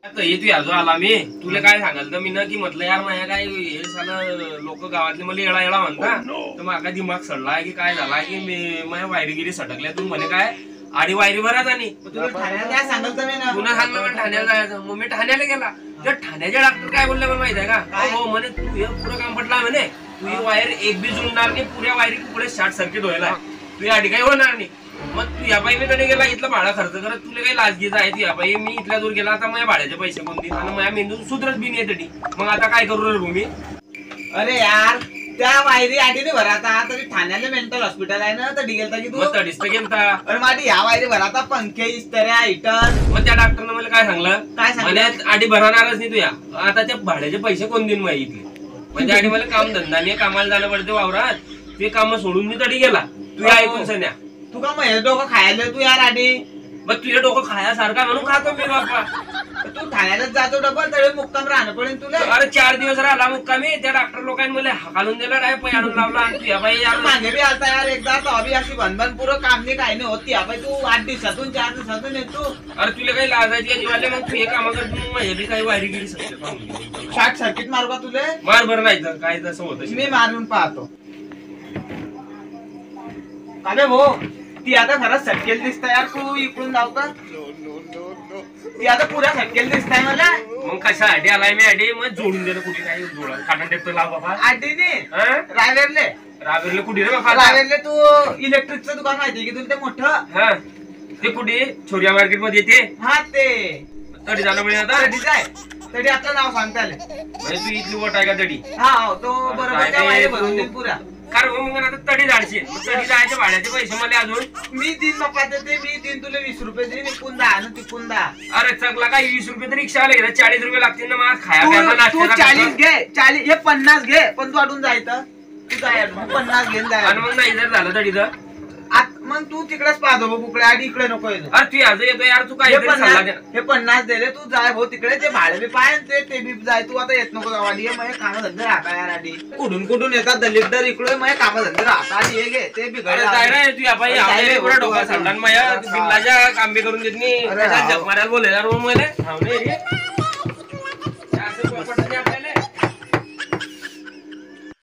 तू याजो आला मी तुला काय सांगाल तर मी ना की म्हटलं यार माझ्या काय हे साला लोक गावातले मला येळा येळा म्हणता तर माझा दिमाग सडला की काय झाला की मी माझ्या वायरीगिरी सटकल्या तू म्हणे काय आणि वायरी भरात आणि ठाण्याला सांगल तर मी ना पुन्हा सांगलं मी ठाण्याला जायचं मग मी ठाण्याला गेला तर ठाण्याचे डॉक्टर काय बोलले मला माहिती आहे का हो म्हणे तू हे पुरं काम पडला म्हणे तू ही वायर एक बी जुळणार नाही पुऱ्या वायरी पुढे शॉर्ट सर्किट व्हायला तू या काही होणार नाही मग तू या बाई मी कडे गेला इथला भाडा खर्च करत तुला काही लाजगीच आहे या बाई मी इथल्या दूर गेला आता माझ्या भाड्याचे पैसे कोण देईल आणि माझ्या मेंदू सुधरत बी नाही तरी मग आता काय करू रे भूमी अरे यार त्या वायरी आधी नाही भराता तरी ठाण्याला मेंटल हॉस्पिटल आहे ना तर गेलता की तू मग तडीस तर गेलता अरे माझी या वायरी भराता पंखे इस्त्या हिटर मग त्या डॉक्टरनं मला काय सांगलं काय सांगलं? म्हणे आधी भरणारच नाही तुया आता त्या भाड्याचे पैसे कोण देईन माझ्या इथले म्हणजे आधी मला काम धंदा नाही कामाला जाणं पडते वावरात ते काम सोडून मी तडी गेला तू ऐकून सन्या तू का मग डोकं खायला तू यार आधी मग तुझ्या डोकं खायासारखा म्हणून खातो मी बाप्पा तू ठाण्यालाच जातो डबल तरी मुक्काम राहणं पडेल तुला अरे 4 दिवस राहिला मुक्कामी त्या डॉक्टर लोकांनी मला हाकालून दिला काय पै आणून लावला आणि तू या बाई यार मागे बी आलता यार एकदा तो अभि अशी बनबन पुरं काम नाही काही नाही होती आपण तू 8 दिवसातून 4 दिवसातून येतो अरे तुला काही लाजायची या जीवाले मग तू हे काम करतो मग हे बी काही वायरी गिरी शकते शॉर्ट सर्किट मारू का तुले मार बरं नाही तर काय तसं होतं मी मारून पाहतो अरे भो ती आता खरंच सटकेल दिसत यार तू इकडून जाऊ का ती आता पुरा सटकेल दिसताय मला मग कशासाठी आलाय मी आधी मग जोडून दिलं कुठे काय जोडा काटून टेप लाव बाबा आधीने रायवेरले रावेरले कुठे रे बाबा रायवेरले तू इलेक्ट्रिकचं दुकान माहिती की तुला ते मोठं हा ते कुठे छोरिया मार्केट मध्ये येते हा ते तरी जाणं मिळेल आता तडी जाय तडी आपलं नाव सांगता आले म्हणजे तू इथली वोट आहे का तडी हा तो बरोबर त्या वायरी भरून देईल पुरा कारण मग आता तडी जायचे तडी जायचे भाड्याचे पैसे मला अजून मी दिन बाप्पा देते मी दिन तुला 20 रुपये देईन इकून 10 आणि तिकून 10 अरे चकला काय 20 रुपये तर रिक्षाला गेला 40 रुपये लागतील ना मला खाया प्यायला तू नाश्त्याला 40 घे 40 हे 50 घे पण तू अडून जायचं तू जाय 50 घेऊन जाय आणि मग नाही जर झालं तडी तर मग तू तिकडेच पाहतो बघ कुकडे आधी इकडे नको येतो अरे तू आज येतो यार तू काय हे 50 दिले तू जाय भाऊ तिकडे ते भाडे बी पाय ते बी जाय तू आता येत नको जाऊ आधी माझे काम धंदे राहता यार आधी कुठून येतात दलितर इकडे माझे काम धंदे राहता आधी हे घे ते रे तू या बाई पुरा डोका सांगणार माझ्या बिल्लाच्या काम बी करून देत नाही जग मारायला बोले यार मला